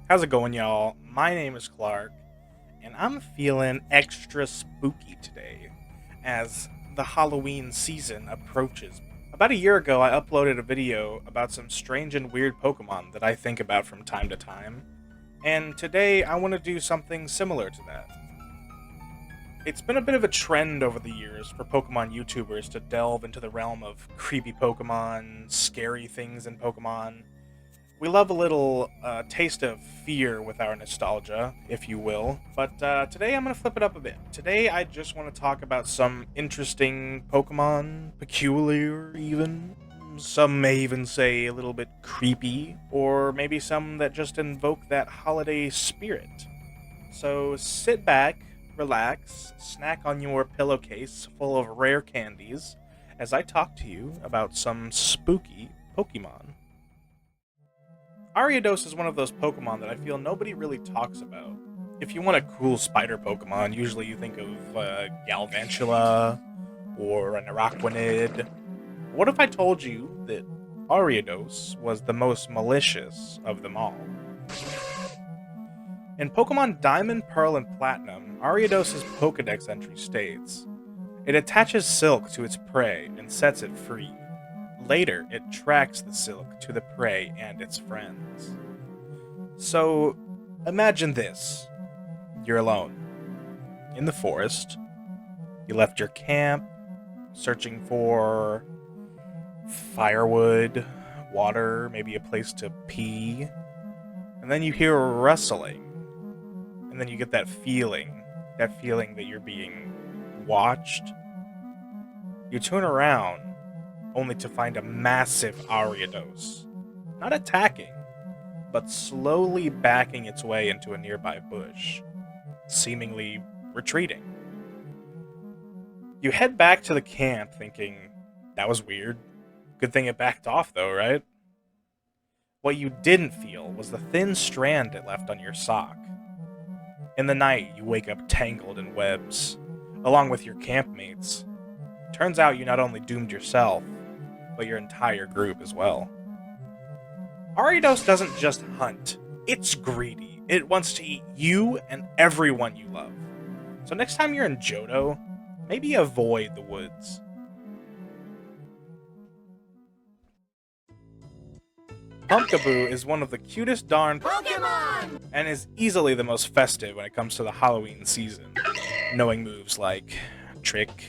How's it going, y'all? My name is Clark, and I'm feeling extra spooky today as the Halloween season approaches. About a year ago, I uploaded a video about some strange and weird Pokemon that I think about from time to time, and today I want to do something similar to that. It's been a bit of a trend over the years for Pokemon YouTubers to delve into the realm of creepy Pokemon, scary things in Pokemon. We love a little taste of fear with our nostalgia, if you will. But today I'm going to flip it up a bit. Today I just want to talk about some interesting Pokemon, peculiar even. Some may even say a little bit creepy, or maybe some that just invoke that holiday spirit. So sit back, relax, snack on your pillowcase full of rare candies as I talk to you about some spooky Pokemon. Ariados is one of those Pokemon that I feel nobody really talks about. If you want a cool spider Pokemon, usually you think of Galvantula or an Araquanid. What if I told you that Ariados was the most malicious of them all? In Pokemon Diamond, Pearl, and Platinum, Ariados' Pokedex entry states, it attaches silk to its prey and sets it free. Later, it tracks the silk to the prey and its friends. So, imagine this. You're alone. In the forest. You left your camp, searching for firewood, water, maybe a place to pee. And then you hear a rustling. And then you get that feeling that you're being watched. You turn around, only to find a massive Ariados. Not attacking, but slowly backing its way into a nearby bush, seemingly retreating. You head back to the camp thinking, that was weird. Good thing it backed off though, right? What you didn't feel was the thin strand it left on your sock. In the night, you wake up tangled in webs, along with your campmates. Turns out you not only doomed yourself, but your entire group as well. Ariados doesn't just hunt, it's greedy. It wants to eat you and everyone you love. So next time you're in Johto, maybe avoid the woods. Pumpkaboo is one of the cutest darn Pokemon! And is easily the most festive when it comes to the Halloween season. Knowing moves like Trick,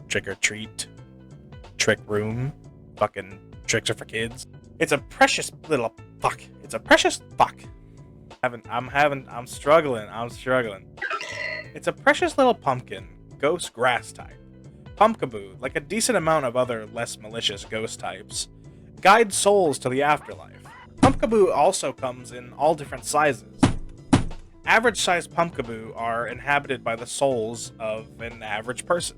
Trick or Treat, Trick Room, fucking tricks are for kids. It's a precious little fuck. It's a precious fuck. I'm struggling. It's a precious little pumpkin, ghost grass type. Pumpkaboo, like a decent amount of other less malicious ghost types, guides souls to the afterlife. Pumpkaboo also comes in all different sizes. Average-sized Pumpkaboo are inhabited by the souls of an average person.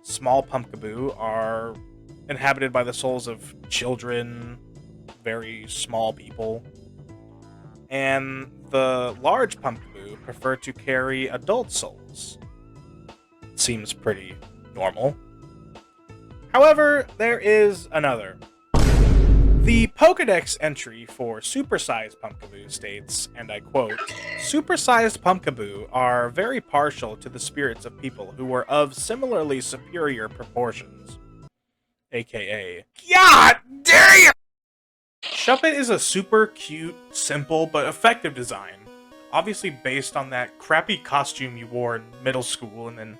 Small Pumpkaboo are inhabited by the souls of children, very small people. And the large Pumpkaboo prefer to carry adult souls. Seems pretty normal. However, there is another. The Pokedex entry for supersized Pumpkaboo states, and I quote, supersized Pumpkaboo are very partial to the spirits of people who were of similarly superior proportions. AKA, God damn! Shuppet is a super cute, simple, but effective design. Obviously based on that crappy costume you wore in middle school and then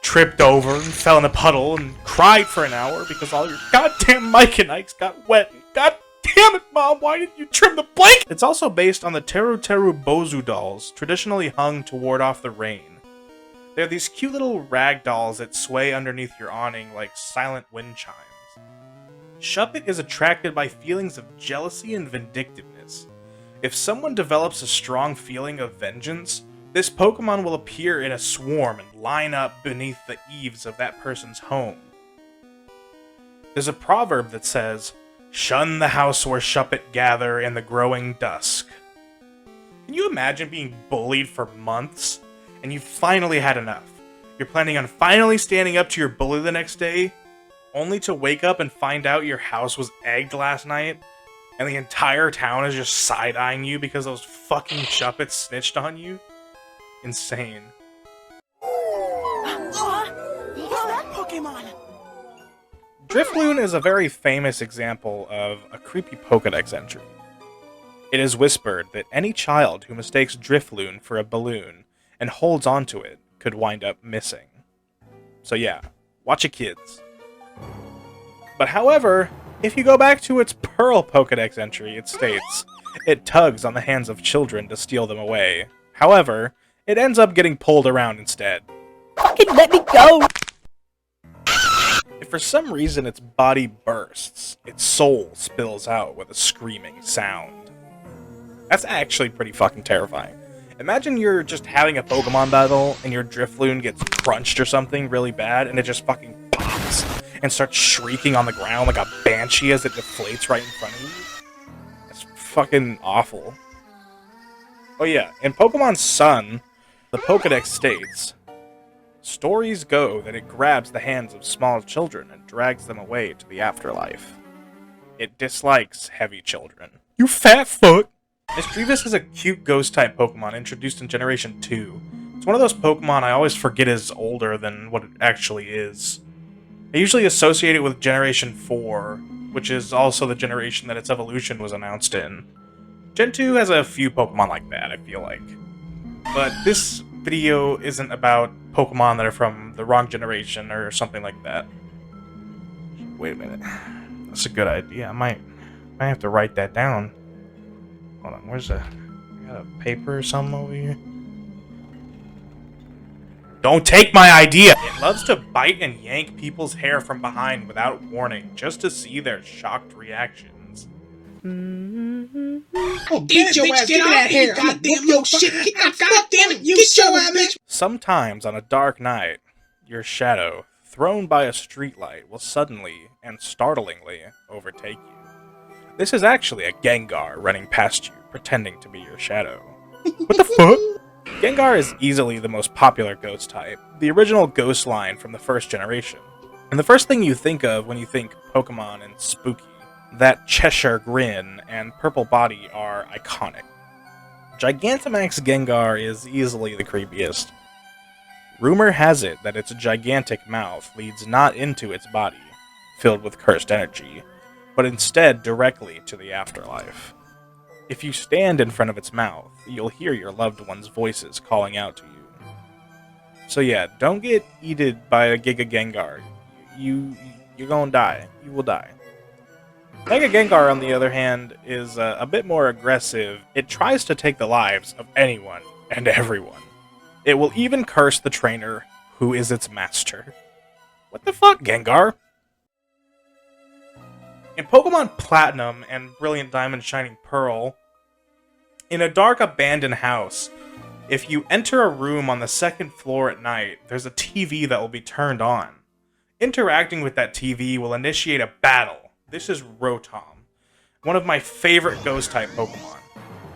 tripped over and fell in a puddle and cried for an hour because all your goddamn Mike and Ikes got wet. God damn it, Mom, why didn't you trim the blanket? It's also based on the Teru Teru Bozu dolls, traditionally hung to ward off the rain. They're these cute little rag dolls that sway underneath your awning like silent wind chimes. Shuppet is attracted by feelings of jealousy and vindictiveness. If someone develops a strong feeling of vengeance, this Pokemon will appear in a swarm and line up beneath the eaves of that person's home. There's a proverb that says, shun the house where Shuppet gather in the growing dusk. Can you imagine being bullied for months, and you finally had enough? You're planning on finally standing up to your bully the next day, only to wake up and find out your house was egged last night, and the entire town is just side-eyeing you because those fucking Chuppets snitched on you? Insane. Pokemon. Drifloon is a very famous example of a creepy Pokédex entry. It is whispered that any child who mistakes Drifloon for a balloon and holds onto it could wind up missing. So yeah, watch it, kids. But however, if you go back to its Pearl Pokédex entry, it states, it tugs on the hands of children to steal them away. However, it ends up getting pulled around instead. Fucking let me go! If for some reason its body bursts, its soul spills out with a screaming sound. That's actually pretty fucking terrifying. Imagine you're just having a Pokemon battle and your Drifloon gets crunched or something really bad and it just fucking pops and starts shrieking on the ground like a banshee as it deflates right in front of you. That's fucking awful. Oh yeah, in Pokemon Sun, the Pokédex states, stories go that it grabs the hands of small children and drags them away to the afterlife. It dislikes heavy children. You fat fuck! Misdreavus is a cute ghost-type Pokemon introduced in Generation 2. It's one of those Pokemon I always forget is older than what it actually is. I usually associate it with Generation 4, which is also the generation that its evolution was announced in. Gen 2 has a few Pokemon like that, I feel like. But this video isn't about Pokemon that are from the wrong generation or something like that. Wait a minute. That's a good idea. I might have to write that down. Hold on, where's I got a paper or something over here? Don't take my idea! It loves to bite and yank people's hair from behind without warning, just to see their shocked reactions. Oh, get your ass, give me that hair. Goddamn your shit. Goddamn it, you son of a bitch. Sometimes on a dark night, your shadow, thrown by a streetlight, will suddenly and startlingly overtake you. This is actually a Gengar running past you, pretending to be your shadow. What the fuck? Gengar is easily the most popular ghost type, the original ghost line from the first generation. And the first thing you think of when you think Pokemon and spooky, that Cheshire grin and purple body are iconic. Gigantamax Gengar is easily the creepiest. Rumor has it that its gigantic mouth leads not into its body, filled with cursed energy, but instead directly to the afterlife. If you stand in front of its mouth, you'll hear your loved ones' voices calling out to you. So yeah, don't get eaten by a Giga Gengar. You're gonna die. You will die. Mega Gengar, on the other hand, is a bit more aggressive. It tries to take the lives of anyone and everyone. It will even curse the trainer, who is its master. What the fuck, Gengar? In Pokemon Platinum and Brilliant Diamond Shining Pearl, in a dark abandoned house, if you enter a room on the second floor at night, there's a TV that will be turned on. Interacting with that TV will initiate a battle. This is Rotom, one of my favorite ghost-type Pokemon.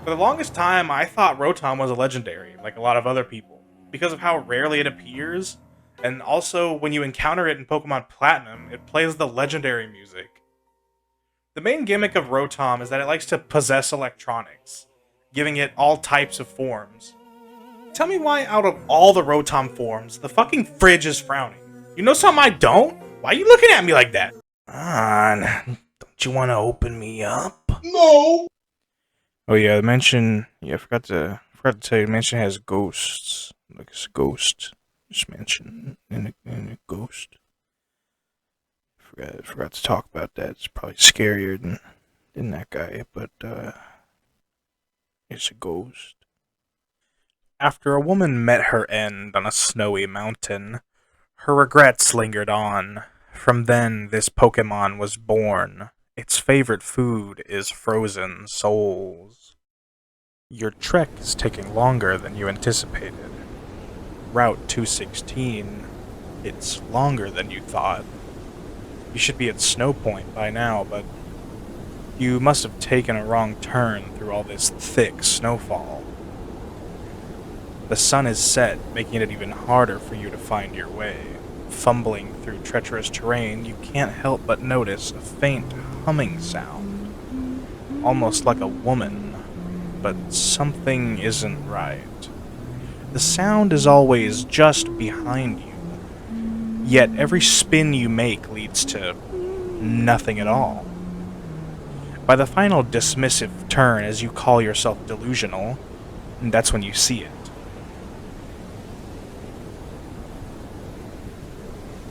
For the longest time, I thought Rotom was a legendary, like a lot of other people, because of how rarely it appears, and also when you encounter it in Pokemon Platinum, it plays the legendary music. The main gimmick of Rotom is that it likes to possess electronics, giving it all types of forms. Tell me why out of all the Rotom forms, the fucking fridge is frowning. You know something I don't? Why are you looking at me like that? Don't you want to open me up? No. Oh yeah, mention. Yeah, I forgot to tell you. Mention has ghosts. Like it's a ghost. Just mention in a ghost. Forgot to talk about that. It's probably scarier than that guy, but it's a ghost. After a woman met her end on a snowy mountain, her regrets lingered on. From then, this Pokemon was born. Its favorite food is frozen souls. Your trek is taking longer than you anticipated. Route 216. It's longer than you thought. You should be at Snow Point by now, but you must have taken a wrong turn through all this thick snowfall. The sun is set, making it even harder for you to find your way. Fumbling through treacherous terrain, you can't help but notice a faint humming sound. almost like a woman, but something isn't right. The sound is always just behind you, yet every spin you make leads to nothing at all. By the final dismissive turn as you call yourself delusional, that's when you see it.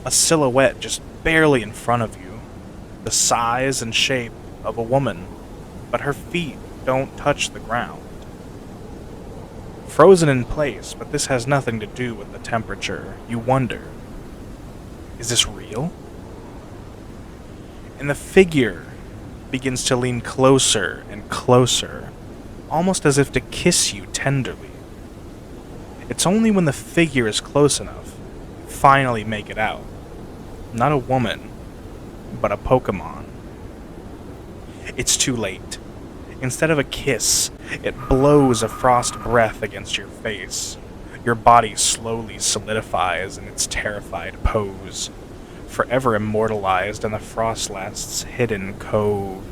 A silhouette just barely in front of you, the size and shape of a woman, but her feet don't touch the ground. Frozen in place, but this has nothing to do with the temperature. You wonder, is this real? And the figure begins to lean closer and closer, almost as if to kiss you tenderly. It's only when the figure is close enough you finally make it out. Not a woman, but a Pokemon. It's too late. Instead of a kiss, it blows a frost breath against your face. Your body slowly solidifies in its terrified pose, forever immortalized in the Frostlat's hidden cove.